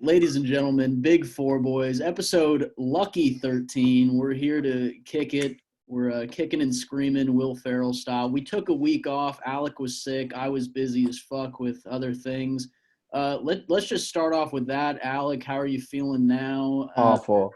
Ladies and gentlemen, Big Four Boys, episode Lucky 13. We're here to kick it. We're kicking and screaming Will Ferrell style. We took a week off. Alec was sick. I was busy as fuck with other things. Let's just start off with that. Alec, how are you feeling now? Awful.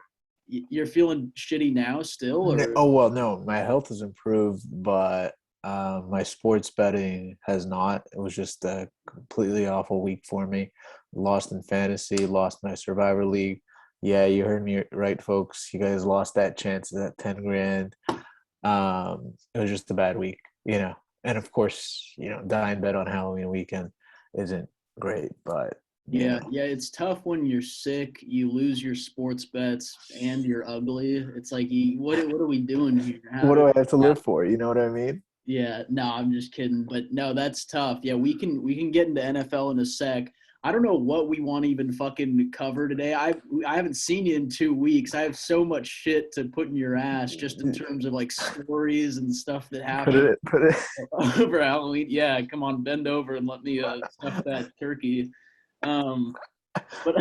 You're feeling shitty now still? Or Oh, well, no, my health has improved, but my sports betting has not. It was just a completely awful week for me. Lost in fantasy, lost my Survivor League. Yeah, you heard me right, folks. You guys lost that chance at that 10 grand. It was just a bad week, you know. And of course, dying bet on Halloween weekend isn't great, but Yeah, it's tough when you're sick, you lose your sports bets, and you're ugly. It's like, what are we doing here? what do I have to live for? You know what I mean? Yeah, no, I'm just kidding. But no, that's tough. Yeah, we can get into NFL in a sec. I don't know what we want to even fucking cover today. I haven't seen you in 2 weeks. I have so much shit to put in your ass just in terms of like stories and stuff that happened Put it. over Halloween. Yeah, come on, bend over and let me stuff that turkey. Um, but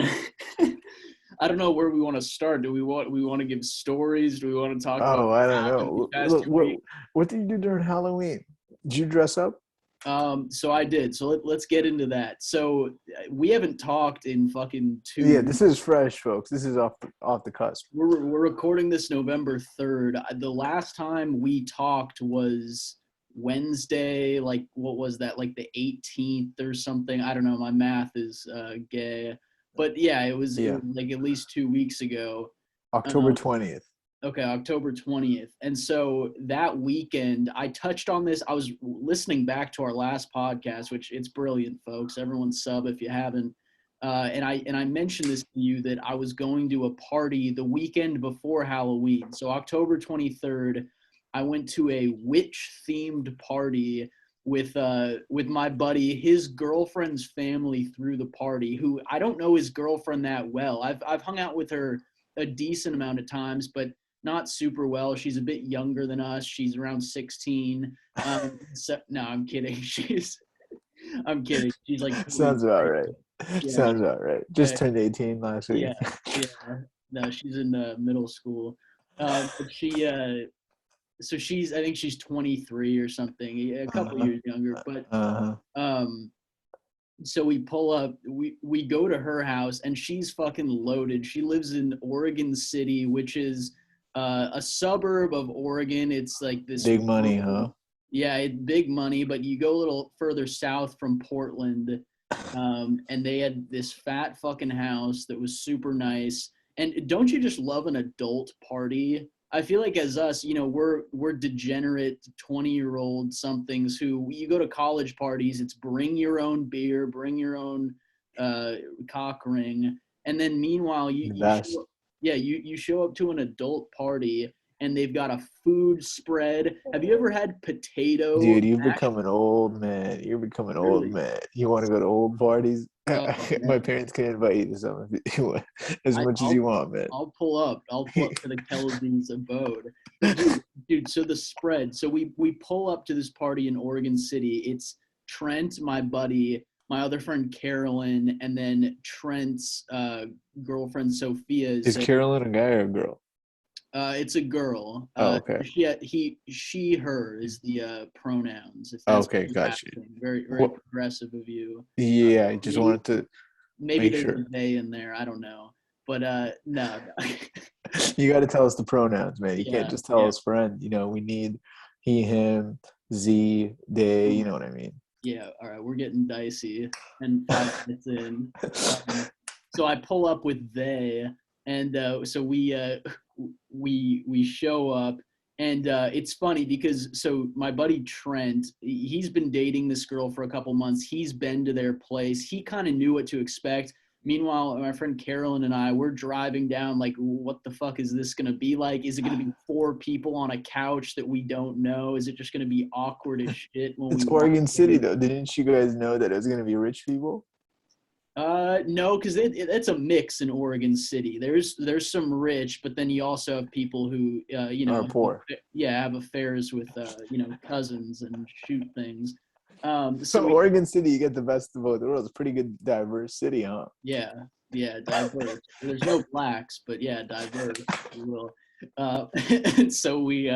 I don't know where we want to start. Do we want to give stories? Do we want to talk about Oh, what I don't happened these know. past Look, 2 weeks? what did you do during Halloween? Did you dress up? So I did. So let's get into that. So we haven't talked in fucking Yeah, two. this is fresh, folks. This is off the cusp. We're recording this November 3rd. The last time we talked was Wednesday. Like what was that? Like the 18th or something. I don't know. My math is gay. But yeah, it was Yeah, like at least 2 weeks ago. October Um, 20th. Okay, October 20th. And so that weekend, I touched on this. I was listening back to our last podcast, which it's brilliant, folks. Everyone sub if you haven't. And I mentioned this to you that I was going to a party the weekend before Halloween. So October 23rd, I went to a witch themed party with my buddy. His girlfriend's family threw the party, who I don't know his girlfriend that well. I've hung out with her a decent amount of times, but not super well. She's a bit younger than us. She's around 16. No, I'm kidding. I'm kidding. She's like Sounds about 23. right. Yeah, Sounds about right. yeah, Just turned 18 last week. yeah, yeah. No, she's in middle school. But so I think she's 23 or something, a couple Uh-huh. years younger. But Uh-huh. um, so we pull up, we go to her house, and she's fucking loaded. She lives in Oregon City, which is a suburb of Oregon. It's like this Big money, huh? rural, yeah, big money, but you go a little further south from Portland, and they had this fat fucking house that was super nice. And don't you just love an adult party? I feel like as us, we're degenerate 20-year-old somethings who you go to college parties, it's bring your own beer, bring your own cock ring, and then meanwhile The best. you show up to an adult party and they've got a food spread. Have you ever had potato Dude, you're mashed? becoming old, man. You're becoming old, Really? man. You want to go to old parties? Oh My man. parents can invite you to some if you want, as I, much as you I'll want, man. I'll pull up. I'll pull up to the Kelvin's abode. But dude. So the spread. So we pull up to this party in Oregon City. It's Trent, my buddy, my other friend Carolyn, and then Trent's girlfriend Sophia Is is Carolyn a guy or a girl? it's a girl. Oh, okay. She, her is the pronouns. If that's Okay, what you're got you. asking. Very, very Well, progressive of you. yeah, I just Maybe wanted to maybe make there's a sure. they in there. I don't know. But no. You got to tell us the pronouns, man. You can't Yeah, just tell yeah. us friend. We need he, him, Z, they. You know what I mean? Yeah, all right, we're getting dicey. And 5 minutes in, um, so I pull up with they, and so we show up, and it's funny because so my buddy Trent, he's been dating this girl for a couple months. He's been to their place. He kind of knew what to expect. Meanwhile, my friend Carolyn and I, we're driving down like, what the fuck is this going to be like? Is it going to be four people on a couch that we don't know? Is it just going to be awkward as shit when we It's walk Oregon City, in? though. Didn't you guys know that it was gonna be rich people No, because it's a mix in Oregon City. There's some rich, but then you also have people who, or poor? yeah, have affairs with, cousins and shoot things. So So Oregon City, you get the best of both worlds. Pretty good, diverse city, huh? yeah, Yeah, diverse. There's no blacks, but yeah, diverse, if you will. So we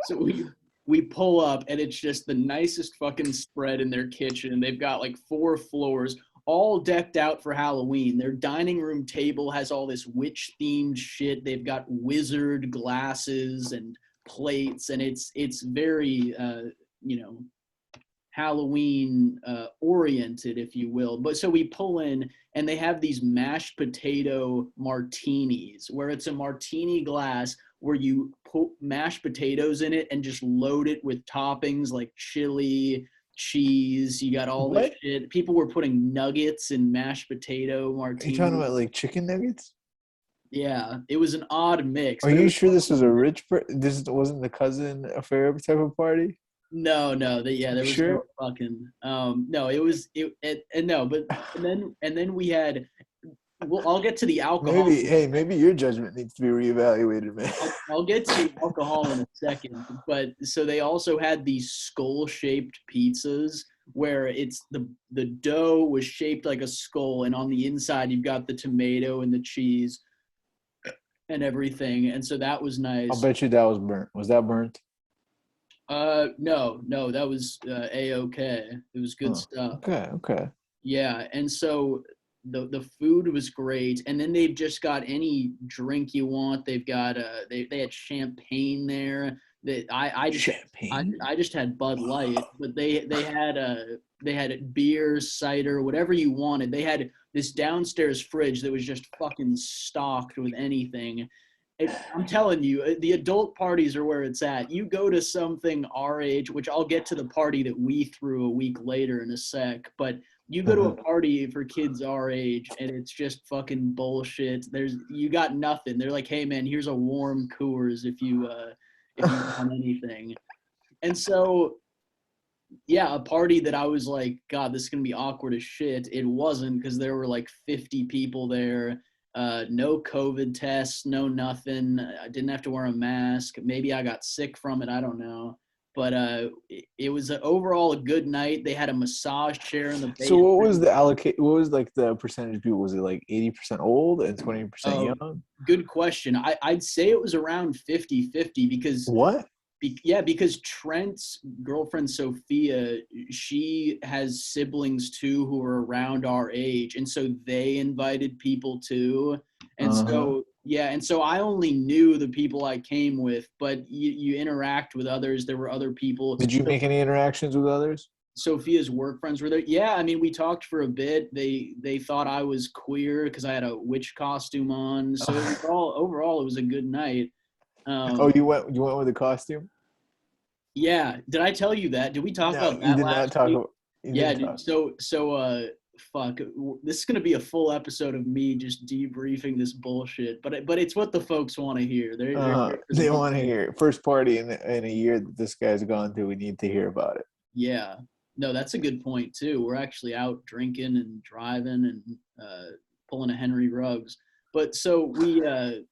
so we pull up and it's just the nicest fucking spread in their kitchen. They've got like 4 floors, all decked out for Halloween. Their dining room table has all this witch themed shit. They've got wizard glasses and plates, and it's very you know Halloween oriented, if you will. But so we pull in and they have these mashed potato martinis where it's a martini glass where you put mashed potatoes in it and just load it with toppings like chili, cheese. You got all this What? shit. People were putting nuggets in mashed potato Are you talking martinis. about like chicken nuggets? Yeah, it was an odd mix, Are but it you was sure this was a this wasn't the cousin affair type of party? no, yeah, You there was no sure? fucking no, it was it and no, but and then we had well, I'll get to the alcohol. Maybe, hey, maybe your judgment needs to be reevaluated, man. I'll get to the alcohol in a second, but so they also had these skull-shaped pizzas where it's the dough was shaped like a skull, and on the inside you've got the tomato and the cheese and everything, and so that was I'll nice. bet you that was burnt. Was that burnt? No, that was a-okay. It was good Oh, stuff. okay, okay. Yeah, and so the food was great, and then they've just got any drink you want. They've got they had champagne there. That Champagne? I just had Bud Light, but they had beer, cider, whatever you wanted. They had this downstairs fridge that was just fucking stocked with anything. I'm telling you, the adult parties are where it's at. You go to something our age, which I'll get to the party that we threw a week later in a sec, but you go to a party for kids our age and it's just fucking bullshit. You got nothing. They're like, hey man, here's a warm Coors if you want anything. And so yeah, a party that I was like, God, this is gonna be awkward as shit. It wasn't because there were like 50 people there. No COVID tests, no nothing. I didn't have to wear a mask. Maybe I got sick from it. I don't know. But it was overall a good night. They had a massage chair in the So what was basement. the allocate? What was like the percentage of people? Was it like 80% old and 20% Oh, young? good question. I'd say it was around 50-50 because What? yeah, because Trent's girlfriend Sophia, she has siblings too who are around our age, and so they invited people too. And Uh-huh. so yeah, and so I only knew the people I came with, but you interact with others. There were other people. Did you So make any interactions with others? Sophia's work friends were there. Yeah, I mean, we talked for a bit. They thought I was queer because I had a witch costume on. So it was all overall, it was a good night. Oh, Um, you went with a costume? Yeah. Did I tell you that? Did we talk No, about you that did not last talk week? about you Yeah, didn't dude. talk. So fuck. This is gonna be a full episode of me just debriefing this bullshit. But it's what the folks want to hear. They're Uh-huh. here for the They want to info. hear it. First party in a year that this guy's gone to. We need to hear about it. Yeah. No, that's a good point too. We're actually out drinking and driving and pulling a Henry Ruggs. But so to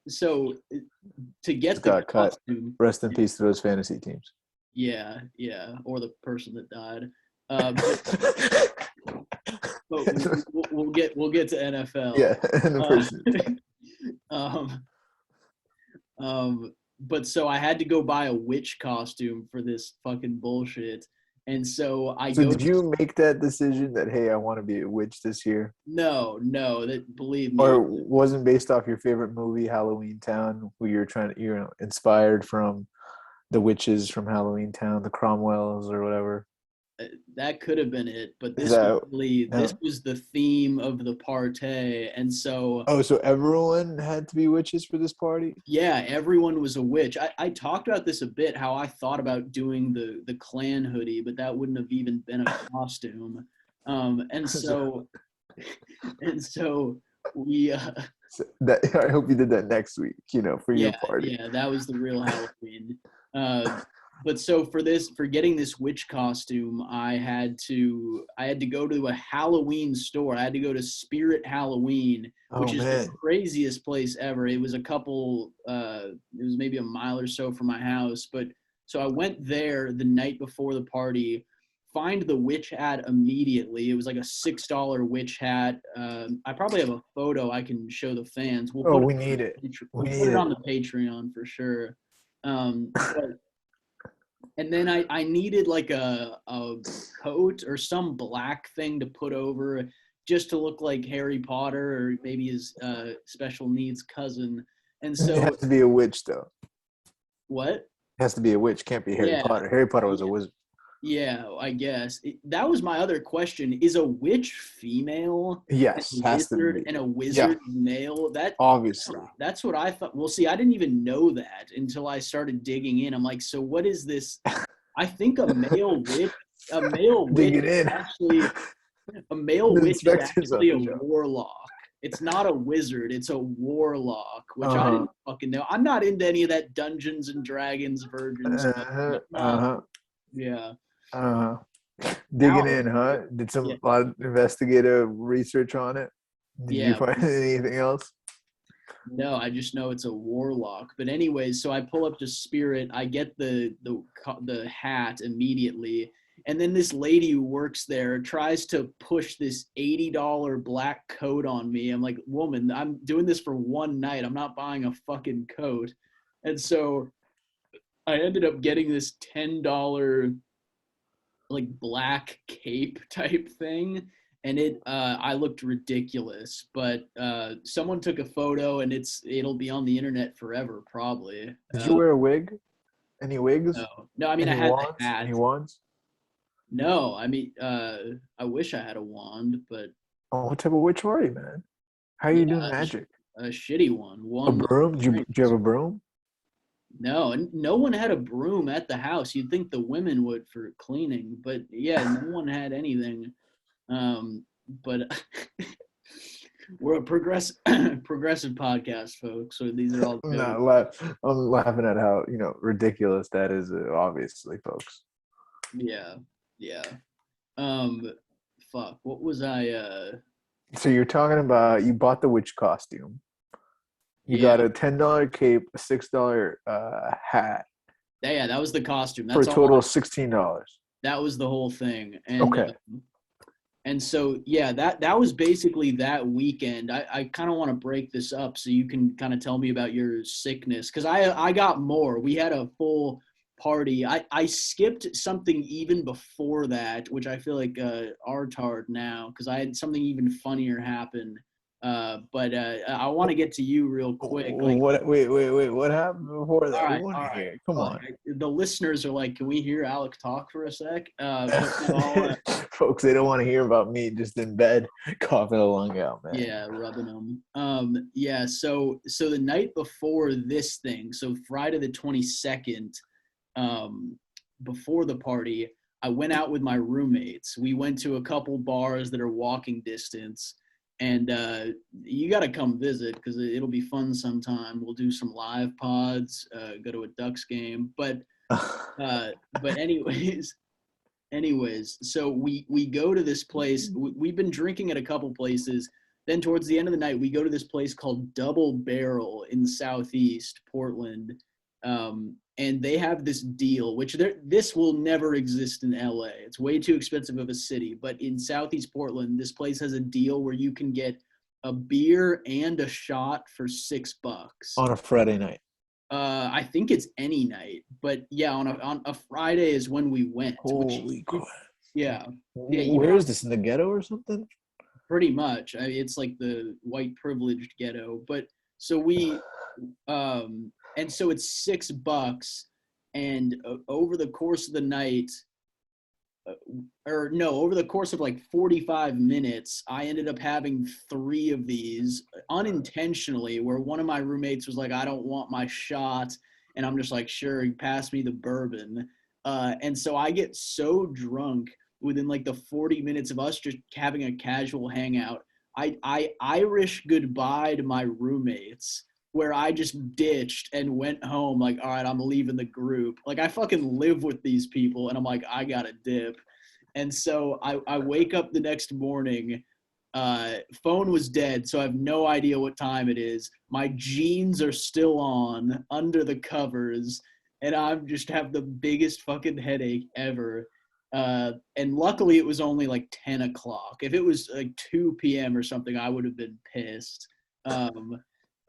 Just get the got cut. costume, Rest in peace to those fantasy teams. yeah, or the person that died. But but we'll get to NFL. Yeah, and the Uh, person. um, but so I had to go buy a witch costume for this fucking bullshit, and so I So go. did you make that decision that hey, I want to be a witch this year? No, that believe me. Or wasn't based off your favorite movie, Halloween Town, where you're trying to, inspired from the witches from Halloween Town, the Cromwells or whatever? That could have been it, but Is this was that really this no? was the theme of the party, and so Oh, so everyone had to be witches for this party? yeah, everyone was a witch. I talked about this a bit, how I thought about doing the clan hoodie, but that wouldn't have even been a costume. And So, so and so we that I hope you did that next week, for your yeah, party. yeah, that was the real Halloween. Uh, but so for getting this witch costume, I had to go to a Halloween store. I had to go to Spirit Halloween, Oh which is the man. craziest place ever. It was it was maybe a mile or so from my house, but so I went there the night before the party find the witch hat immediately. It was like a $6 witch hat. I probably have a photo I can show the fans. Oh, we need it. We'll put it on the Patreon for sure. But and then I needed like a coat or some black thing to put over just to look like Harry Potter or maybe his special needs cousin. And It so has to be a witch, though. what? It has to be a witch. Can't be Harry Potter. Harry Potter was a wizard. Yeah, I guess. That was my other question. Is a witch female? Yes, has to be. And a wizard male? Obviously. That's what I thought. Well, see, I didn't even know that until I started digging in. I'm like, so what is this? I think a male witch is actually a warlock. It's not a wizard. It's a warlock, which I didn't fucking know. I'm not into any of that Dungeons and Dragons virgin stuff. Yeah. Digging in, huh? Did some investigative research on it? Did you find anything else? No, I just know it's a warlock. But anyways, so I pull up to Spirit. I get the hat immediately, and then this lady who works there tries to push this $80 black coat on me. I'm like, woman, I'm doing this for one night. I'm not buying a fucking coat. And so I ended up getting this $10 like black cape type thing, and I looked ridiculous, but someone took a photo and it'll be on the internet forever probably. Did you wear a wig? Any wigs? No, I mean, I had the hat. Any wands? No, I mean, I wish I had a wand, but what type of witch are you, man? How are you doing magic? A shitty one. A broom? Do you have a broom? No, no one had a broom at the house. You'd think the women would for cleaning, but yeah, no one had anything. But we're a progressive podcast, folks. So these are all. I'm laughing at how ridiculous that is. Obviously, folks. Yeah. Fuck. What was I? So you're talking about you bought the witch costume. You got a $10 cape, a $6 hat. Yeah, that was the costume. That's for a total of $16. That was the whole thing. And, and so, that was basically that weekend. I kind of want to break this up so you can kind of tell me about your sickness. Because I got more. We had a full party. I skipped something even before that, which I feel like artard now because I had something even funnier happen. But I want to get to you real quick. Like, wait. What happened before that? All right. Come on. The listeners are like, can we hear Alec talk for a sec? Folks, they don't want to hear about me just in bed coughing a lung out, man. Yeah, rubbing them. So the night before this thing, so Friday the 22nd, before the party, I went out with my roommates. We went to a couple bars that are walking distance. And you got to come visit because it'll be fun sometime. We'll do some live pods, go to a Ducks game. But anyways, so we go to this place. We've been drinking at a couple places. Then towards the end of the night, we go to this place called Double Barrel in Southeast Portland. And they have this deal, which this will never exist in LA. It's way too expensive of a city. But in Southeast Portland, this place has a deal where you can get a beer and a shot for $6 on a Friday night. I think it's any night, but yeah, on a Friday is when we went. Holy crap! Yeah. Where is this, in the ghetto or something? Pretty much. It's like the white privileged ghetto. But so we. And so it's $6, and over the course of the night, over the course of like 45 minutes, I ended up having 3 of these unintentionally, where one of my roommates was like, I don't want my shot. And I'm just like, sure, pass me the bourbon. And so I get so drunk within like the 40 minutes of us just having a casual hangout. I Irish goodbye to my roommates, where I just ditched and went home like, all right, I'm leaving the group. Like, I fucking live with these people, and I'm like, I gotta dip. And so I wake up the next morning. Phone was dead, so I have no idea what time it is. My jeans are still on under the covers, and I'm just have the biggest fucking headache ever. And luckily it was only like 10 o'clock. If it was like 2 p.m. or something, I would have been pissed.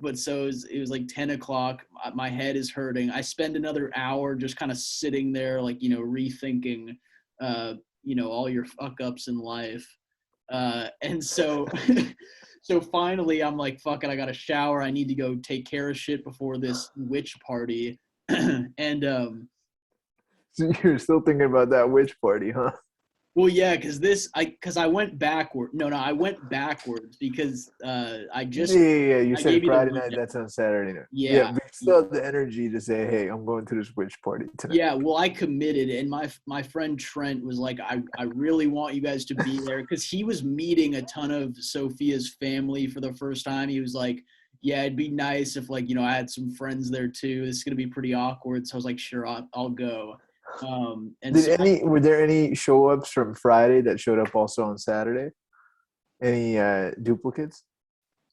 But so it was like 10 o'clock. My head is hurting. I spend another hour just kind of sitting there, like, rethinking, all your fuck ups in life. And so, so finally I'm like, fuck it, I got to shower. I need to go take care of shit before this witch party. And, So you're still thinking about that witch party, huh? well, yeah, because I went backward. No, I went backwards because Yeah. You I said gave you the Friday night. rundown. That's on Saturday night. Yeah, Yeah, but you still have the energy to say, "Hey, I'm going to this witch party tonight." yeah. Well, I committed, and my friend Trent was like, I really want you guys to be there because he was meeting a ton of Sophia's family for the first time. He was like, yeah, it'd be nice if like I had some friends there too. This is gonna be pretty awkward. So I was like, sure, I'll go. And so Were there any show ups from Friday that showed up also on Saturday? Any duplicates?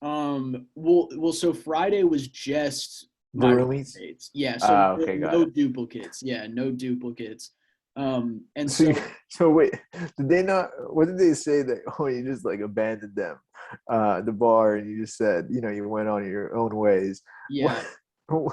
So Friday was just The my roomies? roommates. Yeah, so Ah, no, okay, got no it. duplicates. Yeah, no duplicates. And So, so so wait, did they not? What did they say that? Oh, you just like abandoned them, the bar, and you just said, you went on your own ways. What? yeah,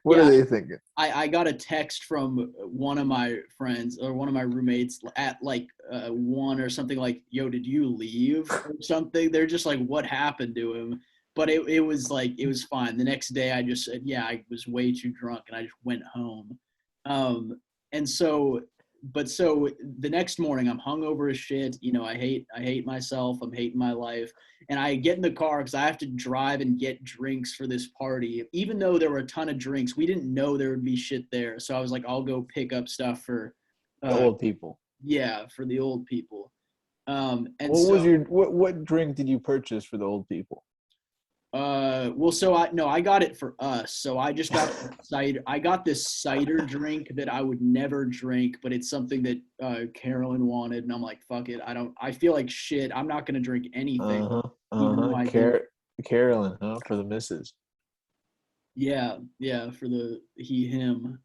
What are yeah, they thinking? I got a text from one of my friends or one of my roommates at like 1 or something like, "Yo, did you leave or something?" They're just like, "What happened to him?" But it was like it was fine. The next day, I just said, "Yeah, I was way too drunk," and I just went home. Um, and so the next morning, I'm hungover as shit. I hate myself. I'm hating my life. And I get in the car because I have to drive and get drinks for this party. Even though there were a ton of drinks, we didn't know there would be shit there. So I was like, I'll go pick up stuff for, The uh, old people. yeah, for the old people. And What so, was your what drink did you purchase for the old people? so I got it for us. So I just got cider. I got this cider drink that I would never drink, but it's something that Carolyn wanted, and I'm like, fuck it. I feel like shit. I'm not gonna drink anything, Uh-huh. even though Uh-huh. I do. Carolyn, huh? For the missus. Yeah, for the he him.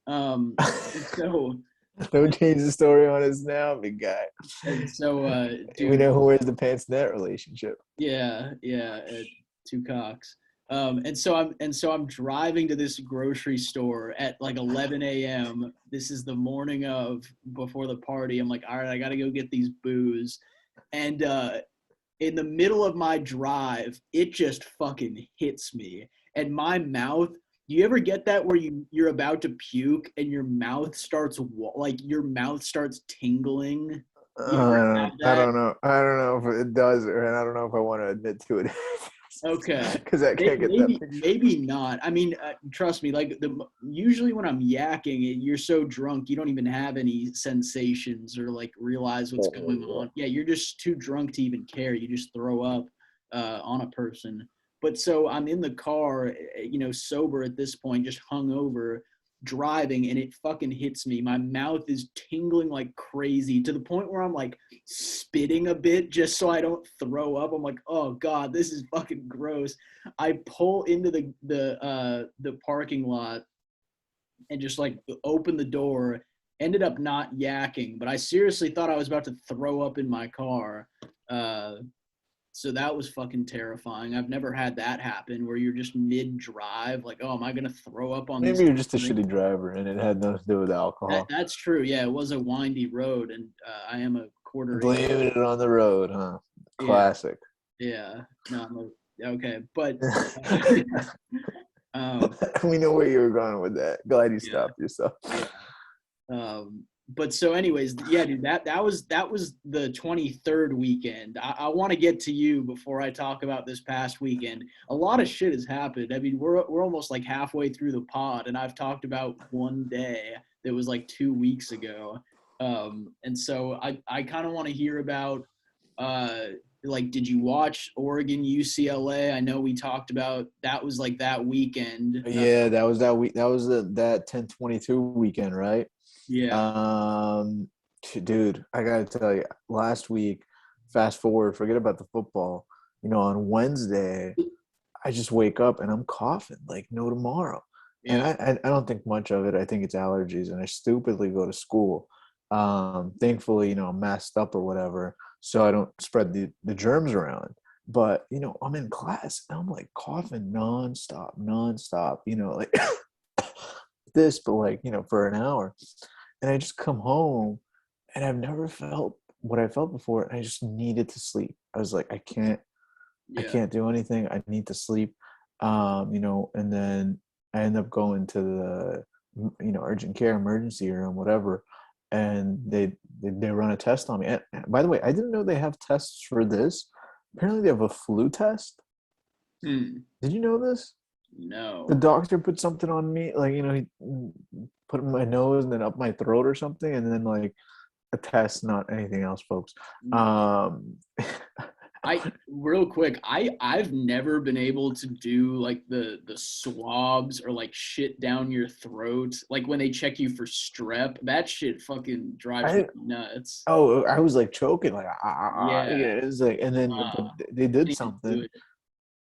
So Don't change the story on us now, big guy. and so We dude, know who wears the pants in that relationship. yeah, two cocks. And so I'm driving to this grocery store at like 11 a.m. This is the morning of before the party. I'm like, all right, I gotta go get these booze. And in the middle of my drive, it just fucking hits me. And my mouth, do you ever get that where you're about to puke and your mouth starts like your mouth starts tingling? You ever have I that? don't know. I don't know if it does, and I don't know if I want to admit to it Okay. because I can't get that Maybe picture. maybe not. I mean, trust me. Like usually when I'm yakking, you're so drunk you don't even have any sensations or like realize what's going on. Yeah, you're just too drunk to even care. You just throw up on a person. But so I'm in the car, sober at this point, just hungover, driving, and it fucking hits me. My mouth is tingling like crazy to the point where I'm like spitting a bit just so I don't throw up. I'm like, oh god, this is fucking gross. I pull into the parking lot and just like open the door. Ended up not yakking, but I seriously thought I was about to throw up in my car. Uh, so that was fucking terrifying. I've never had that happen where you're just mid drive, like, oh, am I gonna throw up on Maybe this you're just a drink? shitty driver, and it had nothing to do with alcohol. That's true. Yeah, it was a windy road, and I am a quarter English. Blaming it on the road, huh? Yeah, Classic. yeah. No, okay, but um, We know where you were going with that. Glad you yeah, stopped yourself. yeah. But so, anyways, yeah, dude, that was the 23rd weekend. I want to get to you before I talk about this past weekend. A lot of shit has happened. I mean, we're almost like halfway through the pod, and I've talked about one day that was like 2 weeks ago. And so I kind of want to hear about like, did you watch Oregon UCLA? I know we talked about that was like that weekend. Yeah, that was that week. That was that 10/22 weekend, right? Yeah, Um, Dude, I gotta tell you, last week, fast forward, forget about the football. On Wednesday, I just wake up and I'm coughing like no tomorrow, and yeah, I don't think much of it. I think it's allergies, and I stupidly go to school, Thankfully, I'm masked up or whatever, so I don't spread the germs around. But I'm in class and I'm like coughing nonstop, like this, but like, for an hour. And I just come home and I've never felt what I felt before. And I just needed to sleep. I was like, I Yeah. can't do anything. I need to sleep. And then I end up going to the, urgent care emergency room, whatever. And they run a test on me. And by the way, I didn't know they have tests for this. Apparently they have a flu test. Did you know this? The No. doctor put something on me, like, he put it in my nose and then up my throat or something, and then like a test, not anything else, folks. Um, Real quick, I've never been able to do like the swabs or like shit down your throat. Like when they check you for strep, that shit fucking drives me I nuts. oh, I was like choking, like Yeah. it was like, and then but they did Can't even do something, it.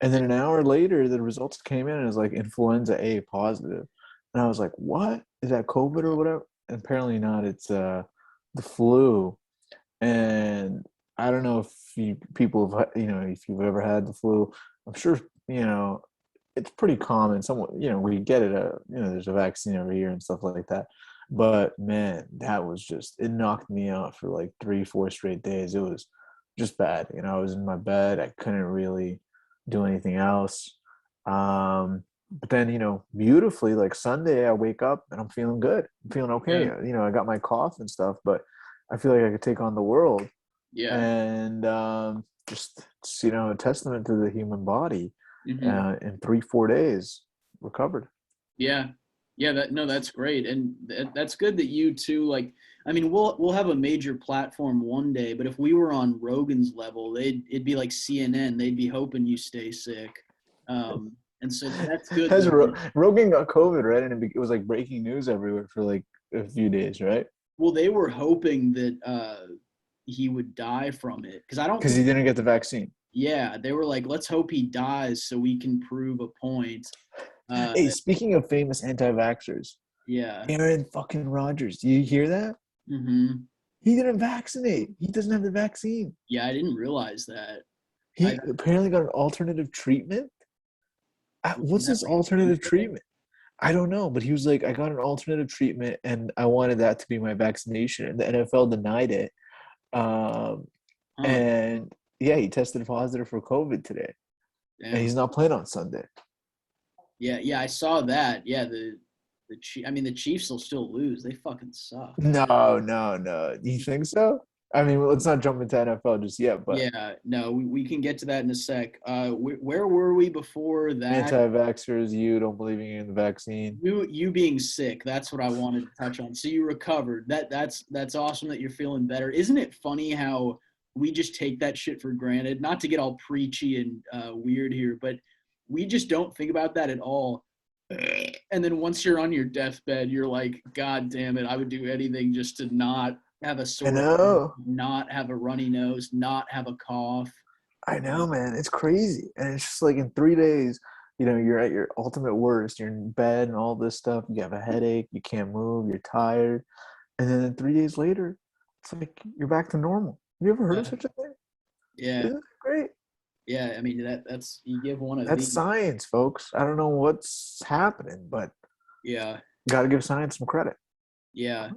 and Yeah. then an hour later the results came in and it was like influenza A positive, and I was like, what is that, COVID or whatever? And apparently not. It's the flu. And I don't know if people have, if you've ever had the flu. I'm sure, it's pretty common. Somewhat, we get it. There's a vaccine every year and stuff like that. But man, that was just, it knocked me out for like 3, 4 straight days. It was just bad. I was in my bed. I couldn't really do anything else. But then, beautifully, like Sunday, I wake up and I'm feeling good. I'm feeling okay. Yeah. I got my cough and stuff, but I feel like I could take on the world. Yeah. And just, a testament to the human body. Hmm. In 3, 4 days, recovered. Yeah. Yeah, that's great. And that's good that you too, like, I mean, we'll have a major platform one day, but if we were on Rogan's level, it'd be like CNN. They'd be hoping you stay sick. And so that's good As though. Rogan got COVID, right? And it was like breaking news everywhere for like a few days, right? Well, they were hoping that he would die from it because I don't Because think. he didn't get the vaccine. Yeah, they were like, let's hope he dies so we can prove a point. Uh, Hey, speaking of famous anti-vaxxers, yeah. Aaron fucking Rodgers, do you hear that? Hmm. He didn't vaccinate. He doesn't have the vaccine. Yeah, I didn't realize that. I He apparently got an alternative treatment. Isn't What's that his like alternative Tuesday? treatment? I don't know, but he was like, I got an alternative treatment and I wanted that to be my vaccination. And the NFL denied it. Um, Huh. and yeah, he tested positive for COVID today. And Damn. he's not playing on Sunday. Yeah, yeah, I saw that. Yeah, I mean, the Chiefs will still lose. They fucking suck. No, no, no. You think so? I mean, let's not jump into NFL just yet, but Yeah, no, we can get to that in a sec. Where were we before that? anti-vaxxers, you don't believe in the vaccine. You being sick, that's what I wanted to touch on. So you recovered. That's awesome that you're feeling better. Isn't it funny how we just take that shit for granted? Not to get all preachy and weird here, but we just don't think about that at all. And then once you're on your deathbed, you're like, God damn it, I would do anything just to not have a I sore throat, know. not have a runny nose, not have a cough. I Uh, know, man. It's crazy. And it's just like in 3 days, you're at your ultimate worst. You're in bed and all this stuff. You have a headache. You can't move. You're tired. And then 3 days later, it's like you're back to normal. Have you ever heard of yeah, such a thing? yeah, Isn't it great? yeah. I mean, that's you give one of That's these. science, folks. I don't know what's happening, but Yeah. got to give science some credit. Yeah,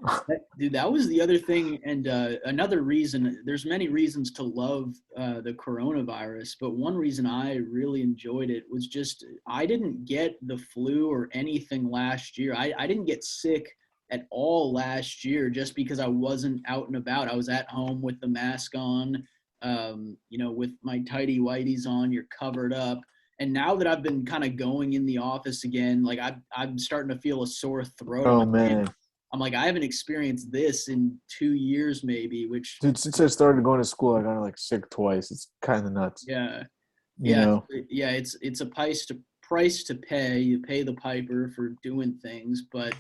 dude, that was the other thing, and another reason. There's many reasons to love the coronavirus, but one reason I really enjoyed it was just I didn't get the flu or anything last year. I didn't get sick at all last year just because I wasn't out and about. I was at home with the mask on, with my tidy whities on. You're covered up. And now that I've been kind of going in the office again, like I'm starting to feel a sore throat. Oh, man. I'm like, I haven't experienced this in 2 years, maybe, which, Dude, since I started going to school, I got like sick twice. It's kind of nuts, yeah, you yeah, know? yeah, it's a price to pay. You pay the piper for doing things, but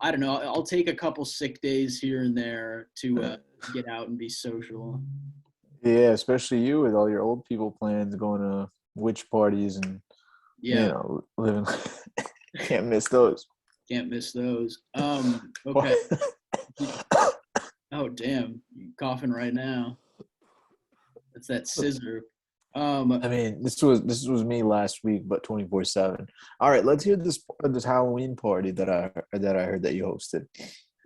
I don't know. I'll take a couple sick days here and there to get out and be social. Yeah, especially you with all your old people plans, going to witch parties and, Yeah, living. Can't miss those. can't miss those. Okay. Oh damn, you coughing right now. That's that scissor. I mean, this was me last week, but 24/7. All right, let's hear this Halloween party that I heard that you hosted.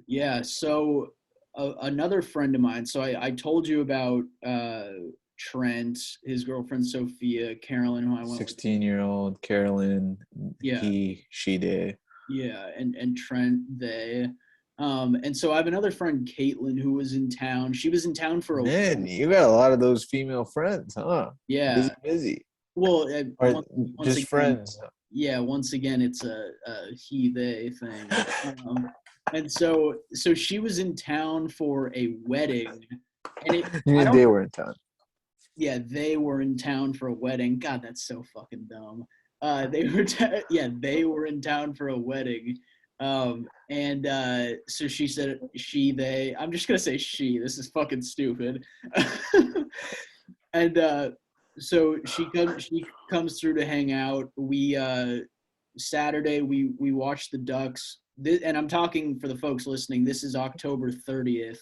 Yeah, so another friend of mine. So I told you about Trent, his girlfriend Sophia, Carolyn, who I went with. 16-year-old Carolyn, Yeah, she did. yeah, and Trent they. And so I have another friend, Caitlin, who was in town. She was in town for a Man, you got a lot of those female friends, huh? yeah. Busy, busy. Well, Or once just again, friends. yeah. Once again, it's a he they thing. And so she was in town for a wedding, and You I mean don't. they were in town? Yeah, they were in town for a wedding. God, that's so fucking dumb. Yeah, they were in town for a wedding. And so she said they. I'm just gonna say she. This is fucking stupid. And so she comes through to hang out. We Saturday we watched the Ducks. And I'm talking for the folks listening. This is October 30th.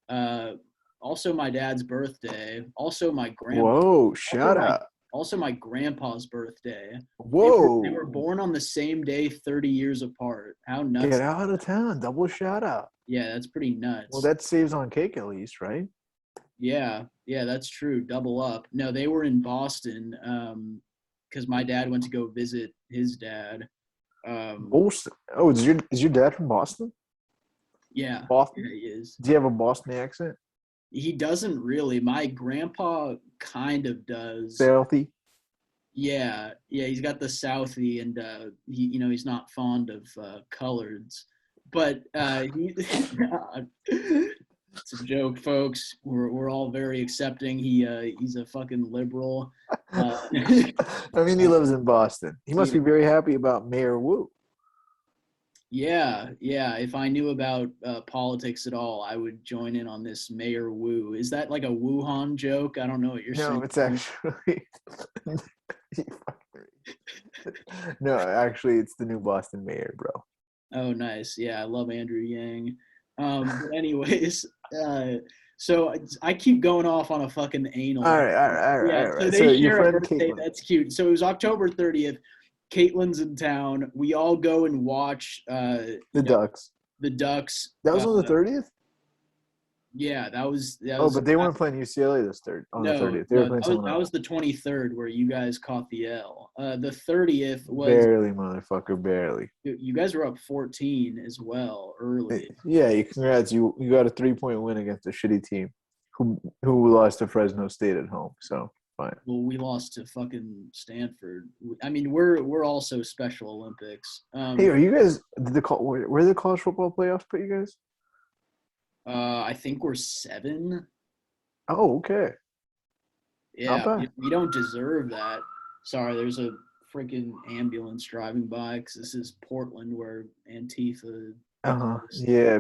Uh, Also my dad's birthday. Whoa, Also shout my out. also my grandpa's birthday. They were Whoa. born on the same day, 30 years apart. How nuts? Get out of town. Double shout out. Yeah, that's pretty Well, nuts. that saves on cake at least, right? Yeah, yeah, that's true. Double up. No, they were in Boston because my dad went to go visit his dad. Um, Boston. Oh, is your dad from Boston? yeah, yeah, Boston? he is. Do you have a Boston accent? He doesn't really. My grandpa kind of does. Stealthy? Yeah, yeah, he's got the Southie, and he's not fond of coloreds, but it's a joke, folks. We're all very accepting. He's a fucking liberal. I mean, he lives in Boston. He must Yeah, be very happy about Mayor Wu. yeah, yeah. If I knew about politics at all, I would join in on this Mayor Wu. Is that like a Wuhan joke? I don't know what you're No, saying. it's actually no, actually, it's the new Boston mayor, bro. Oh, nice. Yeah, I love Andrew Yang. But anyways, uh, so I keep going off on a fucking All anal. right, all right, all right, Yeah, all so right. So they your share a friend birthday. Caitlin. That's cute. So it was October 30th. Caitlin's in town. We all go and watch The Ducks. the Ducks. That was on the 30th. Yeah, that was Oh, but they weren't playing UCLA this third on the no, 30th. They were no, playing that was, someone that else. was the 23rd where you guys caught the L. The 30th was Barely, motherfucker, barely. you guys were up 14 as well early. Yeah, congrats. You got a 3-point win against a shitty team who lost to Fresno State at home. So fine. Well, we lost to fucking Stanford. I mean, we're also Special Olympics. Hey, are you guys? Where the college football playoffs put you guys? I think we're 7. Oh, okay. Not Yeah, bad. we don't deserve that. Sorry, there's a freaking ambulance driving by because this is Portland where Antifa. Yeah,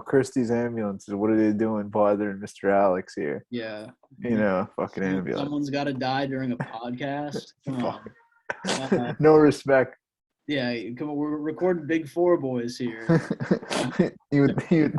Christie's ambulances. What are they doing bothering Mr. Alex here? Yeah. Fucking ambulance. Someone's got to die during a podcast. Come on. No respect. Yeah, come on. We're recording Big Four boys here. you would think.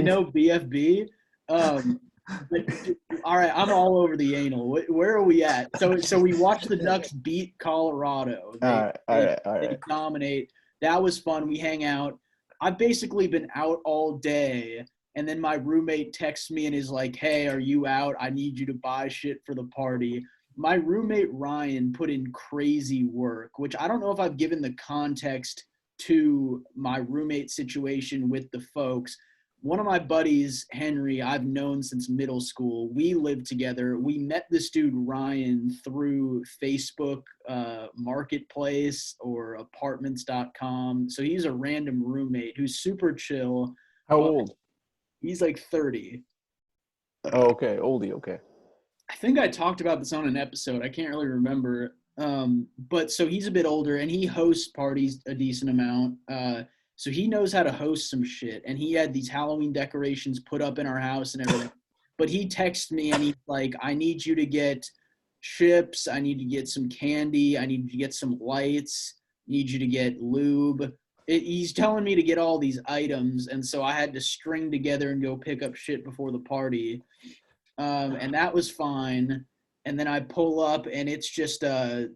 No BFB. But, all right, I'm all over the anal. Where are we at? So we watched the Ducks beat Colorado. All right. They dominate. That was fun. We hang out. I've basically been out all day, and then my roommate texts me and is like, "Hey, are you out? I need you to buy shit for the party." My roommate Ryan put in crazy work, which I don't know if I've given the context to my roommate situation with the folks. One of my buddies, Henry, I've known since middle school. We lived together. We met this dude, Ryan, through Facebook Marketplace or apartments.com. So he's a random roommate who's super chill. How old? He's like 30. Oh, okay. Oldie, okay. I think I talked about this on an episode. I can't really remember. But so he's a bit older and he hosts parties a decent amount. So he knows how to host some shit. And he had these Halloween decorations put up in our house and everything. But he texted me and he's like, I need you to get chips. I need to get some candy. I need you to get some lights. I need you to get lube. he's telling me to get all these items, and so I had to string together and go pick up shit before the party, and that was fine. And then I pull up, and it's just the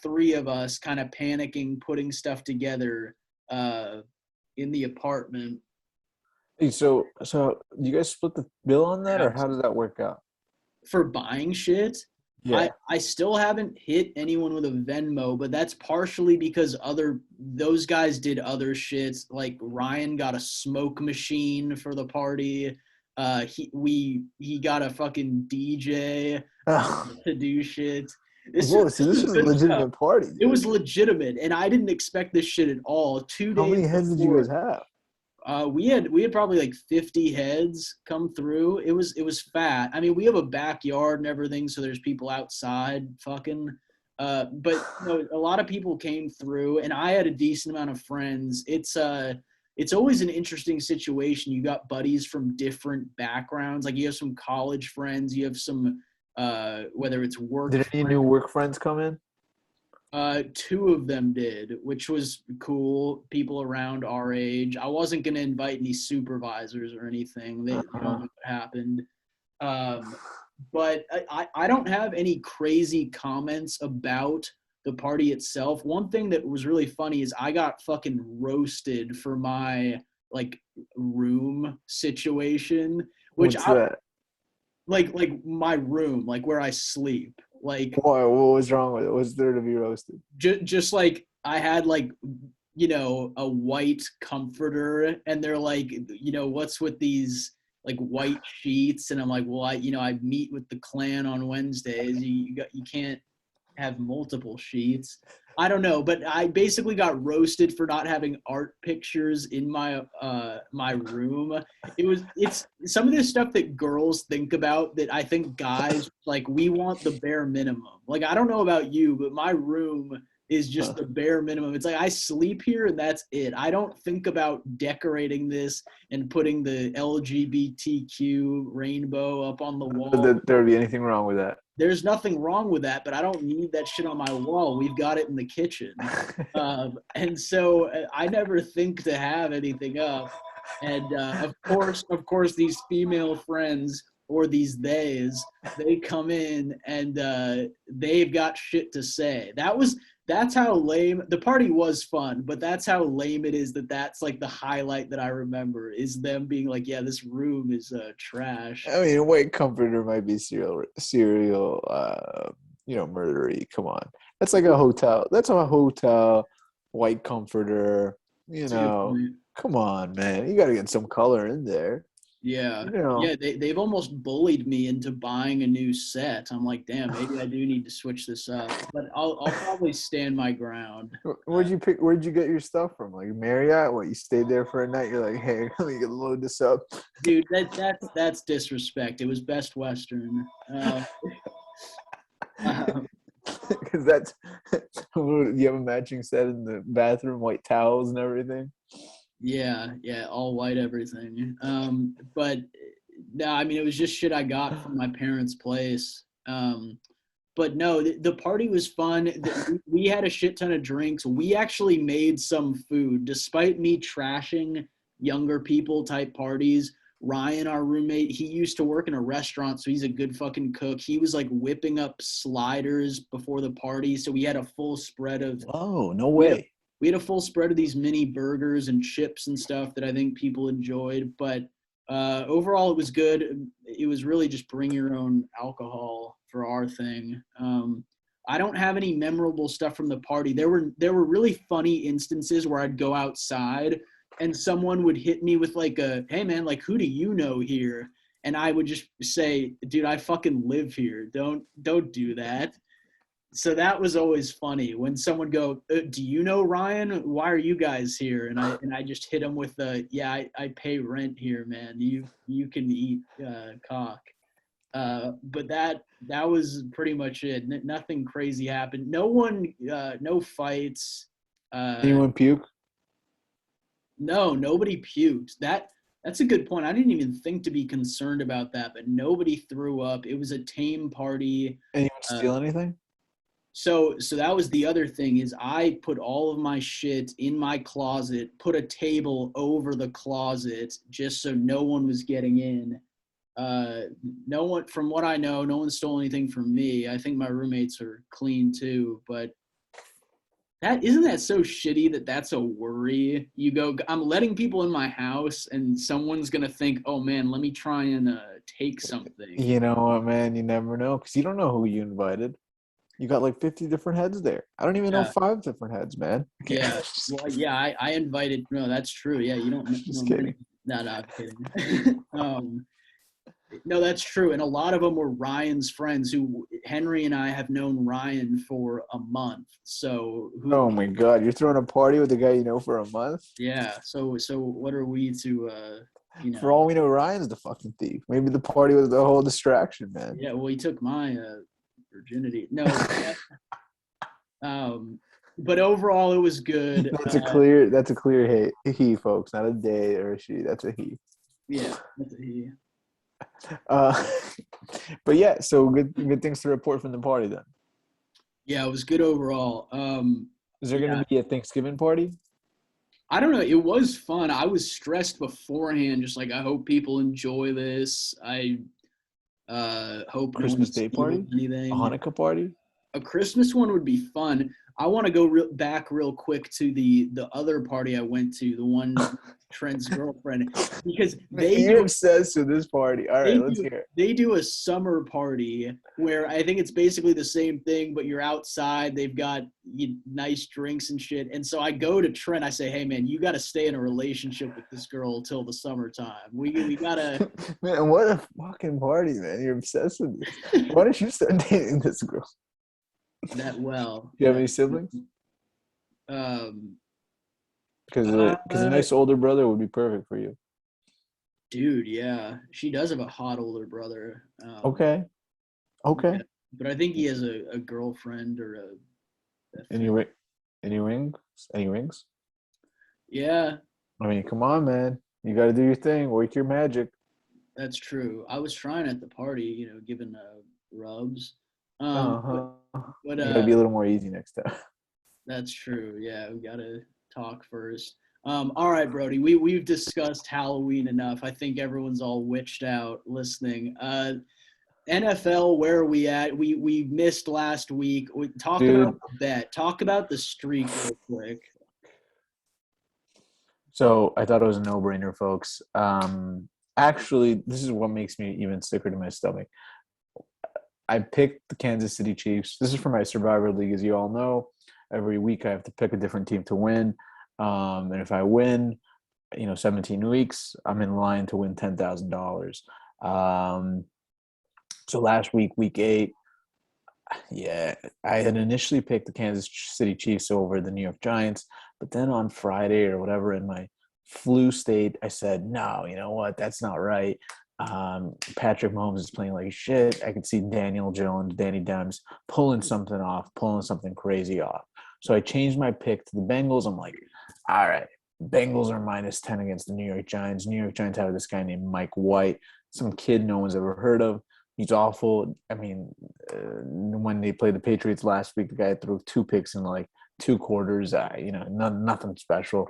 three of us kind of panicking, putting stuff together uh, in the apartment. Hey, so you guys split the bill on that, or how Perhaps did that work out? for buying shit. I Yeah. I still haven't hit anyone with a Venmo, but that's partially because those guys did other shits. Like Ryan got a smoke machine for the party. He got a fucking DJ to do shit. This Whoa, so this this was was a good stuff. legitimate party, It dude. was legitimate, and I didn't expect this shit at all. Two How days many heads did you before, guys have? we had probably like 50 heads come through. It was fat. I mean, we have a backyard and everything, so there's people outside fucking. But a lot of people came through, and I had a decent amount of friends. It's always an interesting situation. You got buddies from different backgrounds. Like you have some college friends, you have some whether it's work Did any new friends. work friends come in? Two of them did, which was cool. People around our age. I wasn't gonna invite any supervisors or anything. They don't Uh-huh. know what happened. Um, but I don't have any crazy comments about the party itself. One thing that was really funny is I got fucking roasted for my like room situation, which What's I that? like my room, like where I sleep. Like Why? What was wrong with it? What's there to be roasted? just like I had like a white comforter, and they're like, what's with these like white sheets? And I'm like, well, I meet with the clan on Wednesdays. You can't have multiple sheets. I don't know, but I basically got roasted for not having art pictures in my room. It's some of this stuff that girls think about that I think guys like we want the bare minimum. Like I don't know about you, but my room is just Huh. the bare minimum. It's like I sleep here and that's it. I don't think about decorating this and putting the LGBTQ rainbow up on the That, wall. that there would be anything wrong with that. There's nothing wrong with that, but I don't need that shit on my wall. We've got it in the kitchen. And so I never think to have anything up. And of course, these female friends or these they come in and they've got shit to say. That's how lame the party was. Fun, but that's how lame it is that's like the highlight that I remember is them being like, yeah, this room is trash. I mean, a white comforter might be serial, murdery. Come on, that's like a hotel. That's a hotel white comforter. It's a good point. Come on, man. You got to get some color in there. Yeah. You know, Yeah, they've almost bullied me into buying a new set. I'm like, damn, maybe I do need to switch this up. But I'll probably stand my ground. where'd you pick? Where'd you get your stuff from? Like Marriott? What? You stayed there for a night? You're like, hey, let me load this up. Dude, that's disrespect. It was Best Western. Uh, Because that's you have a matching set in the bathroom, white towels and everything. yeah, all white everything. But no, I mean it was just shit I got from my parents' place. But no, the party was fun. We had a shit ton of drinks. We actually made some food, despite me trashing younger people type parties. Ryan, our roommate, he used to work in a restaurant, so he's a good fucking cook. He was like whipping up sliders before the party, so we had a full spread of Oh, no we had a, way. we had a full spread of these mini burgers and chips and stuff that I think people enjoyed. But overall, it was good. It was really just bring your own alcohol for our thing. I don't have any memorable stuff from the party. There were really funny instances where I'd go outside and someone would hit me with like a, hey man, like who do you know here? And I would just say, dude, I fucking live here. Don't do that. So that was always funny when someone go, do you know Ryan? Why are you guys here? And I just hit them with the, yeah, I pay rent here, man. You can eat cock. But that was pretty much it. Nothing crazy happened. No fights. Uh, Anyone puke? no, nobody puked. That's a good point. I didn't even think to be concerned about that, but nobody threw up. It was a tame party. Anyone Uh, steal anything? So that was the other thing is I put all of my shit in my closet, put a table over the closet just so no one was getting in. Uh, no one, from what I know, no one stole anything from me. I think my roommates are clean too, but that isn't that so shitty that that's a worry. You go, I'm letting people in my house, and someone's gonna think, oh man, let me try and take something. You know what, man? You never know because you don't know who you invited. You got like 50 different heads there. I don't even know Yeah, 5 different heads, man. Okay. yeah. Well, yeah, I invited. No, that's true. Yeah, you Just don't know kidding. any. No, no, I'm kidding. No, that's true. And a lot of them were Ryan's friends who Henry and I have known Ryan for a month. So who, Oh my God, you're throwing a party with a guy you know for a month? yeah. So what are we to, you For know, all we know, Ryan's the fucking thief. Maybe the party was the whole distraction, man. yeah, well, he took my virginity. No, um, but overall it was good. That's a clear he, folks, not a they or a she. That's a he. Yeah, that's a he. Uh, but yeah, so good things to report from the party then. Yeah, it was good overall. Is there going Yeah, to be a Thanksgiving party? I don't know. It was fun. I was stressed beforehand, just like I hope people enjoy this. I hope no one Christmas Day steals party? A anything. Hanukkah party? A Christmas one would be fun. I want to go back real quick to the other party I went to, the one with Trent's girlfriend, because You're obsessed with this party. All right, let's hear it. they do a summer party where I think it's basically the same thing, but you're outside. They've got nice drinks and shit. And so I go to Trent. I say, hey man, you got to stay in a relationship with this girl till the summertime. We gotta. Man, what a fucking party, man. You're obsessed with this. Why don't you start dating this girl? That well. Do you have any siblings? Um, Because a nice older brother would be perfect for you. dude, yeah, she does have a hot older brother. Okay. Yeah, Okay. but I think he has a girlfriend or a Any thing. ring? Any rings? Any rings? Yeah, I mean, come on, man. You got to do your thing. Work your magic. that's true. I was trying at the party, giving rubs. Uh But huh. but You got to be a little more easy next time. that's true. Yeah, we gotta talk first. All right, Brody. We've discussed Halloween enough. I think everyone's all witched out listening. NFL, where are we at? We missed last week. Talk about Dude, the bet. Talk about the streak real quick. so I thought it was a no-brainer, folks. Actually, this is what makes me even sicker to my stomach. I picked the Kansas City Chiefs. This is for my Survivor League, as you all know. Every week I have to pick a different team to win. And if I win, 17 weeks, I'm in line to win $10,000. Um, so last week, week 8, yeah, I had initially picked the Kansas City Chiefs over the New York Giants, but then on Friday or whatever in my flu state, I said, no, you know what? That's not right. Patrick Mahomes is playing like shit. I could see Daniel Jones, Danny Dimes pulling something off, pulling something crazy off. So I changed my pick to the Bengals. I'm like, all right, Bengals are -10 against the New York Giants. New York Giants have this guy named Mike White, some kid no one's ever heard of. He's awful. I mean, when they played the Patriots last week, the guy threw 2 picks in like 2 quarters. Nothing special.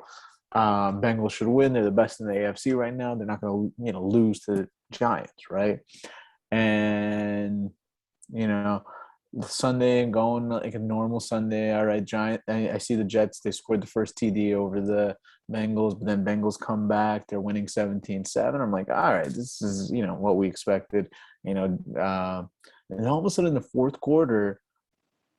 Bengals should win. They're the best in the AFC right now. They're not going to, lose to the Giants, right? And Sunday going like a normal Sunday. All right, Giant. I see the Jets. They scored the first TD over the Bengals, but then Bengals come back. They're winning 17-7. I'm like, all right, this is what we expected. And all of a sudden in the fourth quarter,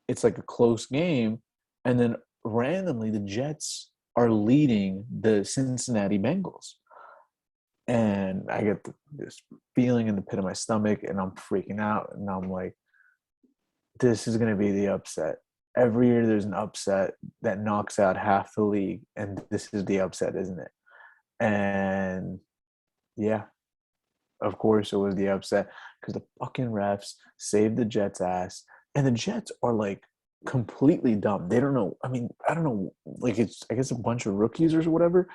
it's like a close game, and then randomly the Jets are leading the Cincinnati Bengals. And I get this feeling in the pit of my stomach, and I'm freaking out. And I'm like, this is going to be the upset. Every year there's an upset that knocks out half the league, and this is the upset, isn't it? And yeah, of course it was the upset because the fucking refs saved the Jets' ass, and the Jets are like completely dumb. They don't know. I mean, I don't know. Like it's, I guess, a bunch of rookies or whatever.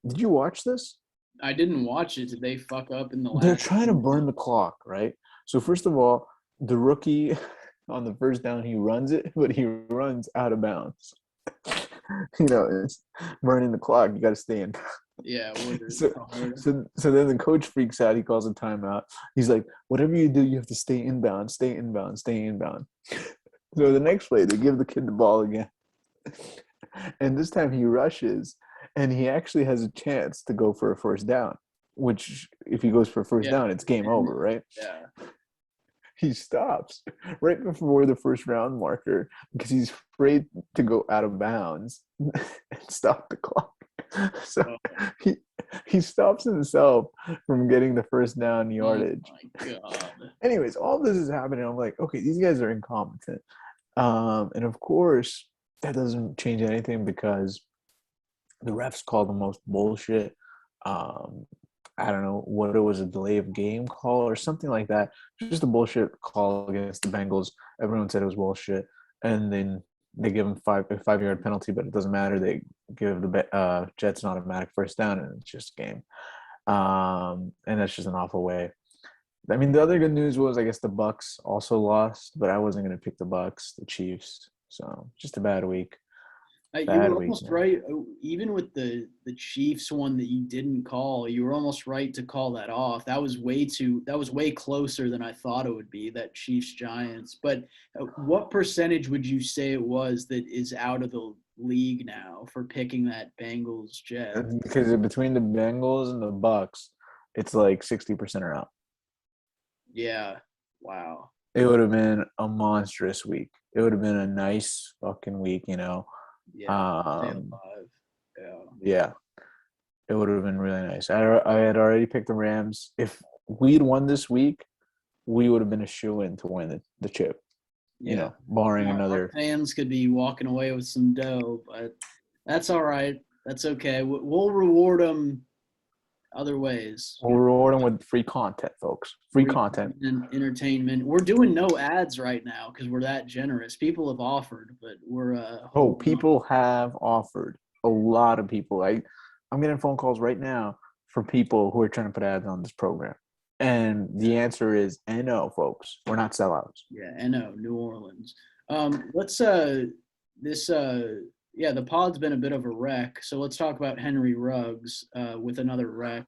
Did you watch this? I didn't watch it. Did they fuck up in the They're last? trying to burn the clock, right? So first of all, the rookie on the first down, he runs it, but he runs out of bounds. It's burning the clock. You got to stay in. Yeah, So, so then the coach freaks out. He calls a timeout. He's like, whatever you do, you have to stay inbound, stay inbound, stay inbound. So the next play, they give the kid the ball again. And this time he rushes, and he actually has a chance to go for a first down, which if he goes for a first down, it's game over, right? Yeah. He stops right before the first round marker because he's afraid to go out of bounds and stop the clock. So he stops himself from getting the first down yardage. Oh my God. Anyways, all this is happening. I'm like, okay, these guys are incompetent. And of course, that doesn't change anything because the refs call the most bullshit. I don't know what it was, a delay of game call or something like that. Just a bullshit call against the Bengals. Everyone said it was bullshit. And then they give them a 5-yard penalty, but it doesn't matter. They give the Jets an automatic first down, and it's just a game. And that's just an awful way. I mean, the other good news was, I guess, the Bucks also lost, but I wasn't going to pick the Bucks, the Chiefs. So just a bad week. You were almost right. Even with the Chiefs one that you didn't call, you were almost right to call that off. That was way closer than I thought it would be, that Chiefs Giants. But what percentage would you say it was that is out of the league now for picking that Bengals Jets? Because between the Bengals and the Bucks, it's like 60% are out. Yeah. Wow. It would have been a monstrous week. It would have been a nice fucking week, Yeah. Stay alive. Yeah. It would have been really nice. I had already picked the Rams. If we'd won this week, we would have been a shoo-in to win the chip. Yeah. Barring another. Our fans could be walking away with some dough, but that's all right. That's okay. We'll reward them other ways. We'll reward them with free content, folks. Free content. And entertainment. We're doing no ads right now because we're that generous. People have offered, but we're people have offered. A lot of people. I'm getting phone calls right now for people who are trying to put ads on this program. And the answer is no, folks. We're not sellouts. Yeah, no, New Orleans. The pod's been a bit of a wreck, so let's talk about Henry Ruggs with another wreck.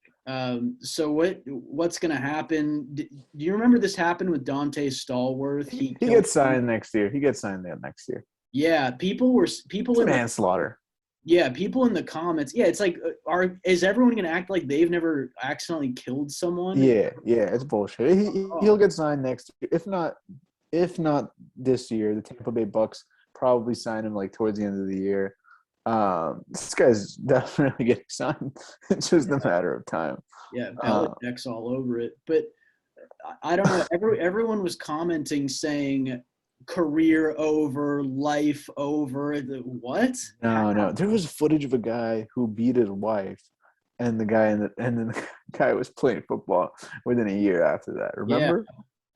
So what's going to happen? Do you remember this happened with Dante Stallworth? He gets signed next year. He gets signed there next year. Yeah, it's manslaughter. Yeah, people in the comments. Yeah, it's like, is everyone going to act like they've never accidentally killed someone? Yeah, it's bullshit. He'll get signed next year. If not this year, the Tampa Bay Bucks probably sign him like towards the end of the year. This guy's definitely getting signed. It's just a matter of time. Yeah, Belichick's all over it. But I don't know. Everyone was commenting saying career over, life over. What? No. There was footage of a guy who beat his wife, and then the guy was playing football within a year after that. Remember?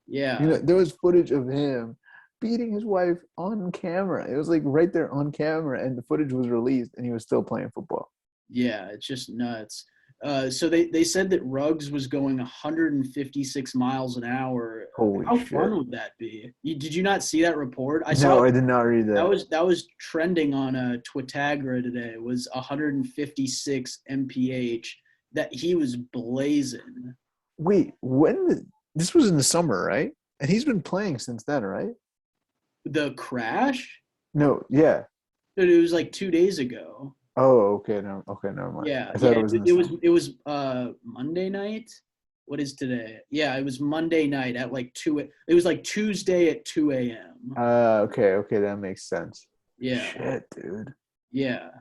Yeah. There was footage of him beating his wife on camera. It was like right there on camera, and the footage was released, and he was still playing football. Yeah, it's just nuts. So they said that Ruggs was going 156 miles an hour. Holy How shit. fun would that be? Did you not see that report? I did not read that. That was trending on Twitagra today. It was 156 mph that he was blazing. Wait, this was in the summer, right? And he's been playing since then, right? The crash? No, yeah. It was like 2 days ago. Oh, okay, never mind. Yeah, I thought it was Monday night. What is today? Yeah, it was Monday night at like 2. It was like Tuesday at 2 a.m. Okay, that makes sense. Yeah. Shit, dude. Yeah.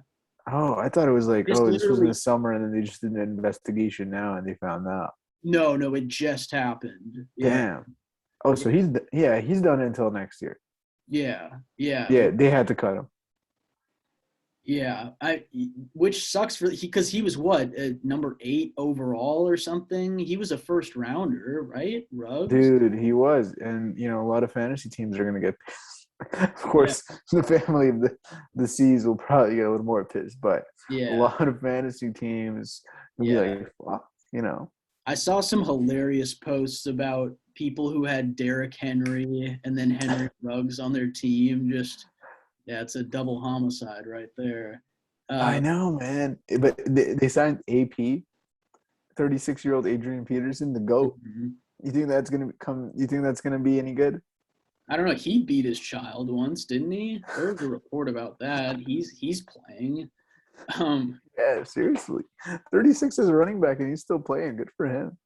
Oh, I thought it was like, this was in the summer, and then they just did an investigation now, and they found out. No, it just happened. Yeah. Damn. Oh, so he's done it until next year. Yeah. Yeah, they had to cut him. Yeah, which sucks because he was what, number 8 overall or something. He was a first rounder, right, Ruggs? Dude, he was, and a lot of fantasy teams are gonna get pissed. Of course, the family of the C's will probably get a little more pissed, but a lot of fantasy teams will be like, well, I saw some hilarious posts about people who had Derrick Henry and then Henry Ruggs on their team. Just yeah, it's a double homicide right there. I Uh, know, man. But they signed AP, 36-year-old Adrian Peterson, the GOAT. mhm. You think that's gonna come? You think that's gonna be any good? I don't know. He beat his child once, didn't he? There was a report about that. He's playing. Um, Yeah, seriously. 36 as a running back, and he's still playing. Good for him.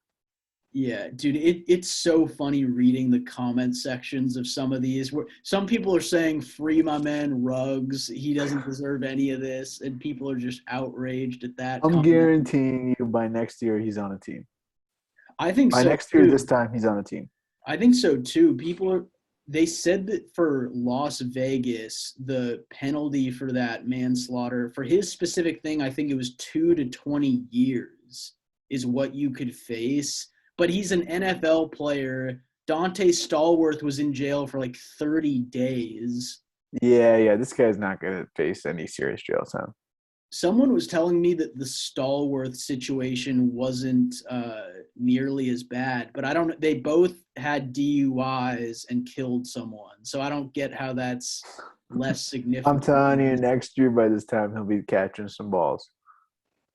Yeah, dude, it's so funny reading the comment sections of some of these where some people are saying free my man Ruggs, he doesn't deserve any of this, and people are just outraged at that I'm comment. guaranteeing you by next year he's on a team. I think By so next year, this too. time he's on a team. I think so too. They said that for Las Vegas, the penalty for that manslaughter, for his specific thing, I think it was 2 to 20 years is what you could face. But he's an NFL player. Dante Stallworth was in jail for like 30 days. Yeah. This guy's not gonna face any serious jail time. Someone was telling me that the Stallworth situation wasn't nearly as bad, but I don't. They both had DUIs and killed someone, so I don't get how that's less I'm significant. telling you, next year by this time he'll be catching some balls.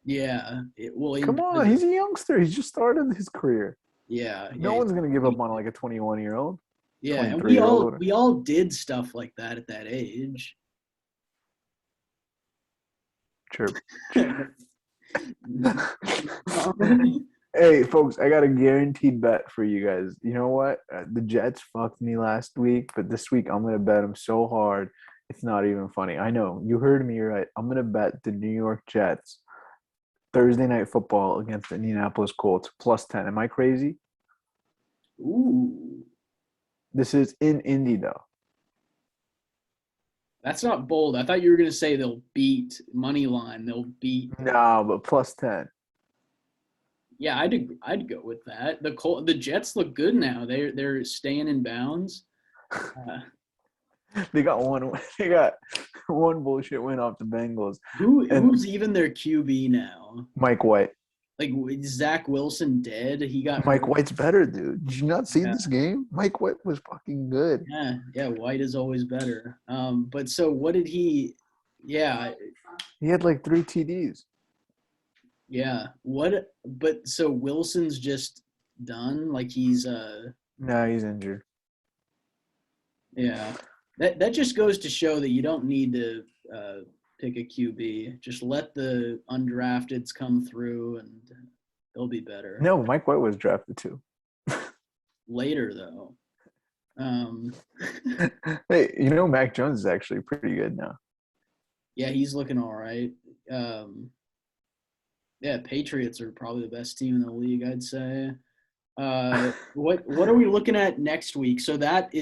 Yeah, well, in Come on, prison. he's a youngster. He's just started his career. Yeah, No yeah, one's gonna give up on like a 21-year-old, yeah, and 23-year-old. we all did stuff like that at that age. Sure. Hey, folks, I got a guaranteed bet for you guys. You know what? The Jets fucked me last week, but this week I'm going to bet them so hard, it's not even funny. I know. You heard me right. I'm going to bet the New York Jets Thursday night football against the Indianapolis Colts plus 10. Am I crazy? Ooh, This is in Indy, though. that's not bold. I thought you were gonna say they'll beat money line. They'll beat. No, but plus 10. Yeah, I'd go with that. The Jets look good now. They're staying in bounds. Uh, They got one. They got one bullshit win off the Bengals, who's and even their QB now? Mike White. Like is Zach Wilson dead? He got Mike hurt. White's better, dude. Did you not see Yeah, this game? Mike White was fucking good. yeah. White is always better. But so what did he? Yeah, He had like 3 TDs. yeah. What? But so Wilson's just done. Like he's No, he's injured. yeah. That just goes to show that you don't need to pick a QB. Just let the undrafteds come through, and they'll be better. No, Mike White was drafted too. Later, though. Um, Hey, Mac Jones is actually pretty good now. yeah, he's looking all right. Yeah, Patriots are probably the best team in the league, I'd say. What are we looking at next week? So that's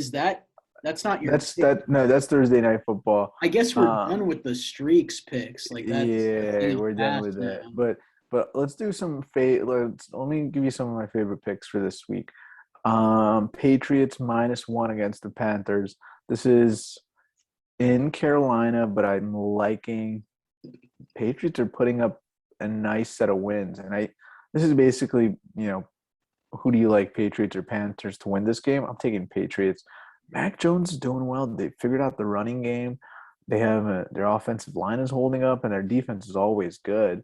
not your That's pick. that. No, that's Thursday night football. I guess we're done with the streaks picks. Like that's a thing Yeah, of the we're done past with that. now. But let's do some let me give you some of my favorite picks for this week. Patriots -1 against the Panthers. This is in Carolina, but I'm liking Patriots are putting up a nice set of wins, and this is basically who do you like, Patriots or Panthers to win this game? I'm taking Patriots. Mac Jones is doing well. They figured out the running game. They have their offensive line is holding up, and their defense is always good.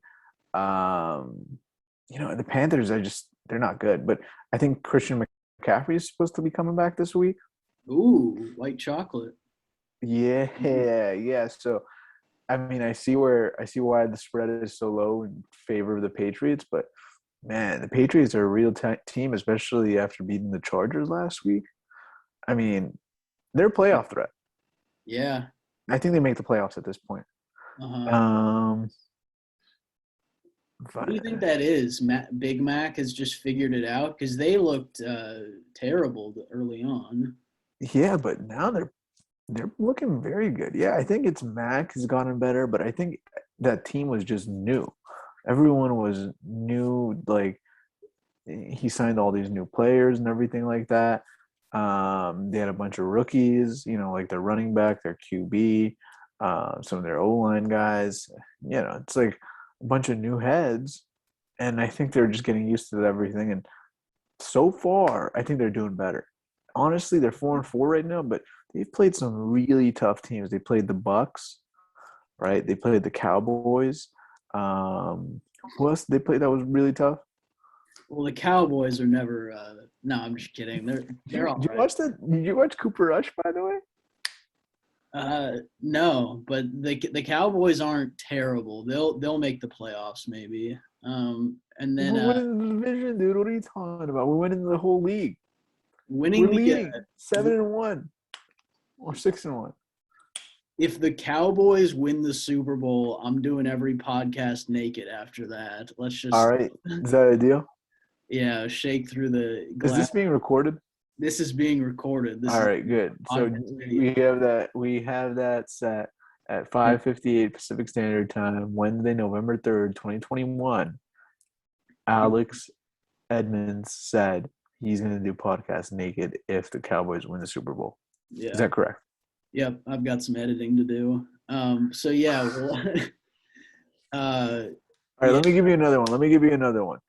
The Panthers are they're not good, but I think Christian McCaffrey is supposed to be coming back this week. Ooh, white chocolate. Yeah, yeah. So, I mean, I see why the spread is so low in favor of the Patriots, but man, the Patriots are a real team, especially after beating the Chargers last week. I mean, they're a playoff threat. Yeah. I think they make the playoffs at this point. Uh-huh. Um, What do you think that is? Big Mac has just figured it out because they looked terrible early on. yeah, but now they're looking very good. Yeah, I think it's Mac has gotten better, but I think that team was just new. Everyone was new. Like he signed all these new players and everything like that. They had a bunch of rookies, like their running back, their QB, some of their O-line guys. It's like a bunch of new heads, and I think they're just getting used to everything. And So far, I think they're doing better. Honestly, they're 4-4 right now, but they've played some really tough teams. They played the Bucks, right? They played the Cowboys. Who else did they play that was really tough? Well, the Cowboys are never. No, I'm just kidding. They're all Did you right. watch that? Did you watch Cooper Rush, by the way? No, but the Cowboys aren't terrible. They'll make the playoffs maybe. And then We're winning the division, dude. What are you talking about? We're winning the whole league. We're winning the leading 7-1 or 6-1. if the Cowboys win the Super Bowl, I'm doing every podcast naked after that. Let's All just right, is that a deal? yeah, shake through the Is glass. this being recorded? This is being recorded. This All is right, good. So podcast video. we have that. We have that set at 5:58 Pacific Standard Time, Wednesday, November 3rd, 2021. Alex Edmonds said he's going to do podcast naked if the Cowboys win the Super Bowl. Yeah. Is that correct? Yep, I've got some editing to do. So yeah, well, All right, let me give you another one.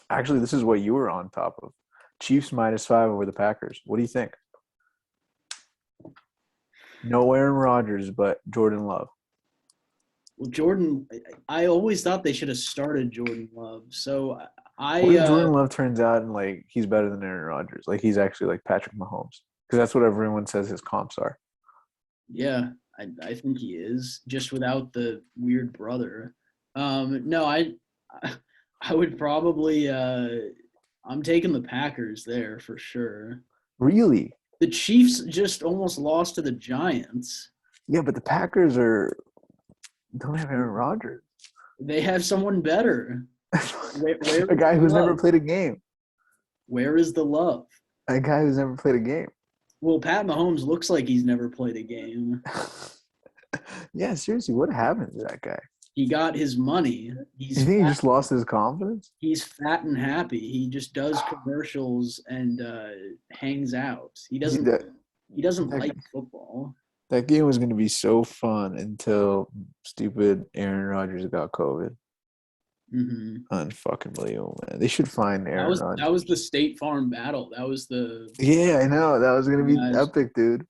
Actually, this is what you were on top of. Chiefs -5 over the Packers. What do you think? No Aaron Rodgers, but Jordan Love. well, Jordan, I always thought they should have started Jordan Love. So What if Jordan Love turns out and like he's better than Aaron Rodgers? Like he's actually like Patrick Mahomes, because that's what everyone says his comps are. Yeah, I think he is, just without the weird brother. No, I would probably I'm taking the Packers there for sure. Really? The Chiefs just almost lost to the Giants. Yeah, but the Packers don't have Aaron Rodgers. They have someone better. A guy who's never played a game. Where is the love? A guy who's never played a game. Well, Pat Mahomes looks like he's never played a game. Yeah, seriously, what happened to that guy? He got his money. You think he just lost his confidence? He's fat and happy. He just does commercials and hangs out. He doesn't like football. That game was going to be so fun until stupid Aaron Rodgers got COVID. Mm-hmm. Unfucking believable, man. They should find Aaron Rodgers. That was the State Farm battle. That was the. Yeah, I know. That was going to be epic, dude.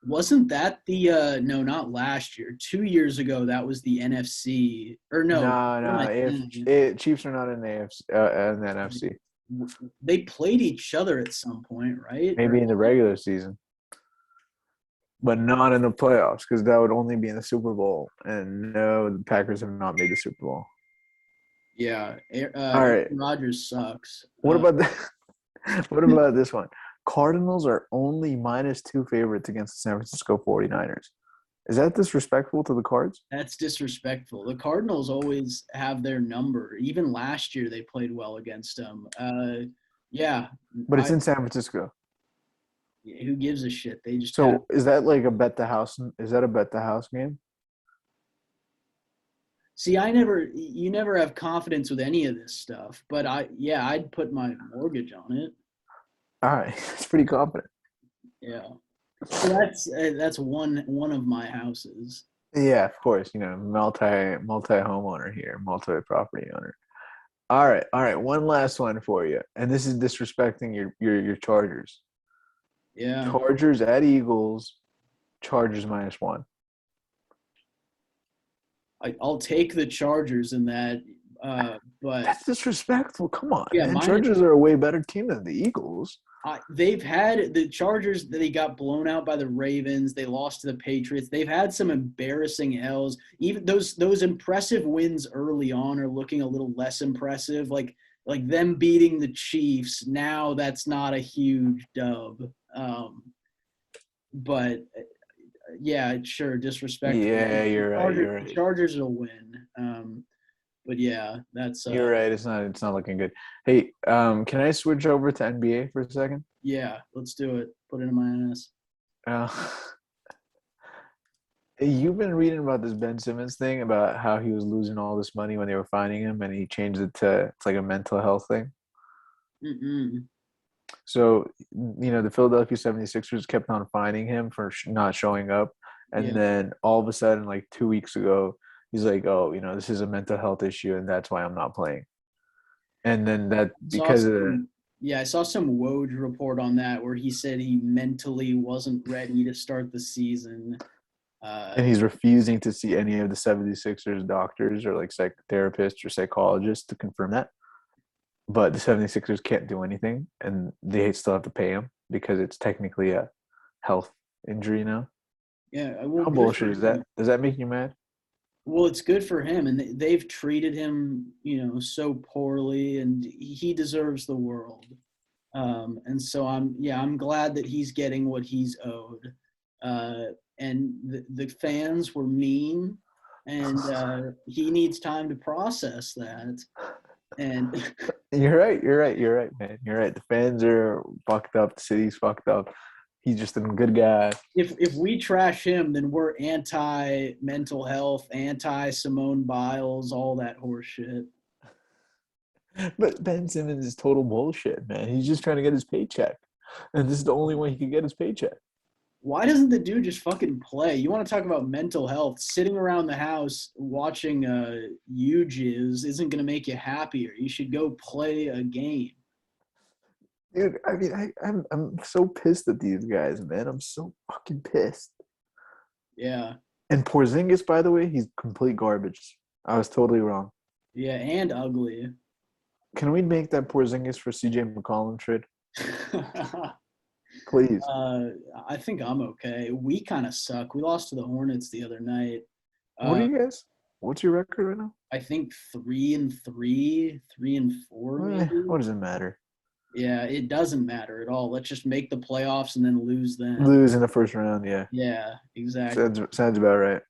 Wasn't that the no, not last year. 2 years ago, that was the NFC. Or no. No. Chiefs are not in the AFC, in the NFC. They played each other at some point, right? Maybe in the regular season. But not in the playoffs, because that would only be in the Super Bowl. And no, the Packers have not made the Super Bowl. Yeah. All right. Rodgers sucks. What about what about this one? Cardinals are only -2 favorites against the San Francisco 49ers. Is that disrespectful to the Cards? That's disrespectful. The Cardinals always have their number. Even last year, they played well against them. Yeah. But it's in San Francisco. Who gives a shit? They just. So is that like a bet the house? Is that a bet the house game? See, you never have confidence with any of this stuff. But I'd put my mortgage on it. All right, it's pretty confident. Yeah, so that's one of my houses. Yeah, of course. Multi homeowner here, multi property owner. All right. One last one for you, and this is disrespecting your Chargers. Yeah. Chargers at Eagles. Chargers -1. I'll take the Chargers in that, but that's disrespectful. Come on, yeah, man. Chargers are a way better team than the Eagles. They've had the Chargers. They got blown out by the Ravens. They lost to the Patriots. They've had some embarrassing L's. Even those impressive wins early on are looking a little less impressive. Like them beating the Chiefs. Now that's not a huge dub. But yeah, sure, disrespectful. Yeah, you're right. You're right. Chargers will win. But yeah, that's. You're right. It's not looking good. Hey, can I switch over to NBA for a second? Yeah, let's do it. Put it in my ass. You've been reading about this Ben Simmons thing about how he was losing all this money when they were fining him, and he changed it to it's like a mental health thing. Mm-mm. So, the Philadelphia 76ers kept on fining him for not showing up. And then all of a sudden, like 2 weeks ago, he's like, oh, this is a mental health issue, and that's why I'm not playing. And then that Saw because of that, some, yeah, I saw some Woj report on that where he said he mentally wasn't ready to start the season. and Uh, he's refusing to see any of the 76ers doctors or like therapists or psychologists to confirm that. But the 76ers can't do anything, and they still have to pay him because it's technically a health injury now. yeah, well, How good bullshit for is him. that? Does that make you mad? Well, it's good for him, and they've treated him, so poorly, and he deserves the world. And so I'm glad that he's getting what he's owed. Uh, and the fans were mean, and he needs time to process that. And You're right. You're right. You're right, man. You're right. The fans are fucked up. The city's fucked up. He's just a good guy. if we trash him, then we're anti mental health, anti Simone Biles, all that horse shit. But Ben Simmons is total bullshit, man. He's just trying to get his paycheck. And this is the only way he can get his paycheck. Why doesn't the dude just fucking play? You want to talk about mental health? Sitting around the house watching you jizz isn't going to make you happier. You should go play a game. Dude, I mean, I'm so pissed at these guys, man. I'm so fucking pissed. Yeah. And Porzingis, by the way, he's complete garbage. I was totally wrong. Yeah, and ugly. Can we make that Porzingis for CJ McCollum trade? Please. uh, I think I'm okay. We kind of suck. We lost to the Hornets the other night. What are Uh, you guys? What's your record right now? I think 3-3, 3-4 maybe. What does it matter? Yeah, it doesn't matter at all. Let's just make the playoffs and then lose then. Lose in the first round, yeah. Yeah, exactly. Sounds about right.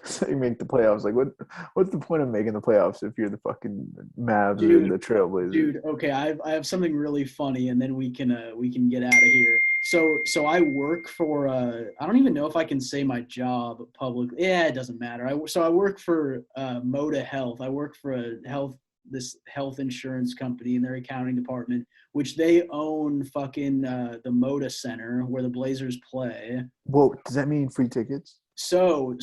So you make the playoffs. Like what's the point of making the playoffs if you're the fucking Mavs or Dude, the Trailblazers? dude, okay, I have something really funny, and then we can get out of here. So I work for I don't even know if I can say my job publicly. Yeah, it doesn't matter. I work for Moda Health. I work for this health insurance company in their accounting department, which they own fucking the Moda Center where the Blazers play. Well, does that mean free tickets? So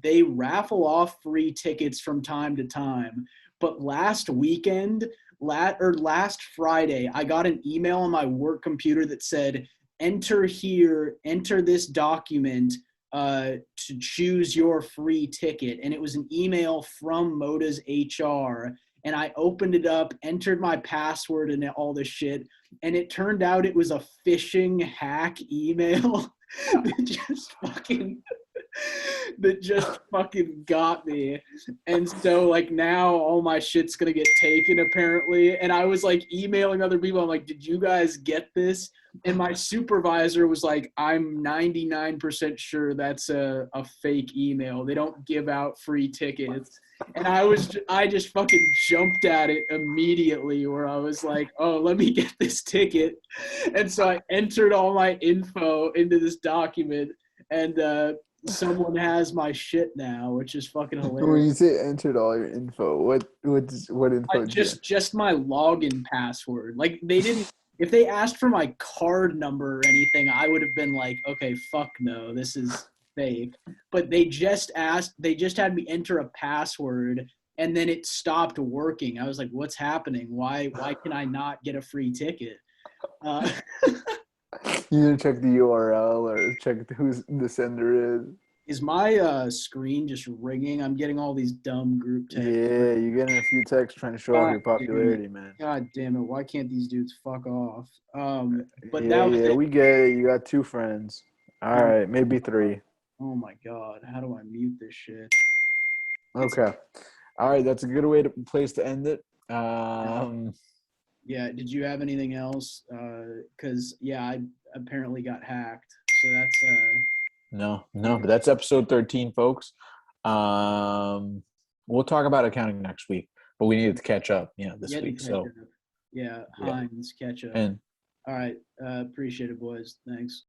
they raffle off free tickets from time to time. But last weekend, last Friday, I got an email on my work computer that said, "Enter here, enter this document to choose your free ticket." And it was an email from Moda's HR. And I opened it up, entered my password and all this shit, and it turned out it was a phishing hack email. that just fucking that just fucking got me. And so like now all my shit's gonna get taken apparently. And I was like emailing other people. I'm like, did you guys get this? And my supervisor was like, I'm 99% sure that's a fake email. They don't give out free tickets. And I just fucking jumped at it immediately where I was like, oh, let me get this ticket. And so I entered all my info into this document, and someone has my shit now, which is fucking When you hilarious. say entered all your info, what info did you enter? Just my login password. Like they didn't. If they asked for my card number or anything, I would have been like, okay, fuck no, this is fake. But they just asked. They just had me enter a password, and then it stopped working. I was like, what's happening? Why can I not get a free ticket? Uh, You didn't check the URL or check who the sender is. is my screen just ringing? I'm getting all these dumb group texts. Yeah, you're getting a few texts trying to show off God your damn it. popularity, man. God damn it. Why can't these dudes fuck off? But Yeah, that was yeah, it. we get it. You got two friends. All Oh, right, maybe three. oh my God. How do I mute this shit? It's, Okay. All right, that's a good place to end it. yeah. Did you have anything else? Cause yeah, I apparently got hacked. So that's, no, but that's episode 13, folks. We'll talk about accounting next week, but we needed to catch up, this yeah, to week. catch So up. Yeah. yeah, Heinz, catch up. and All right. Appreciate it, boys. Thanks.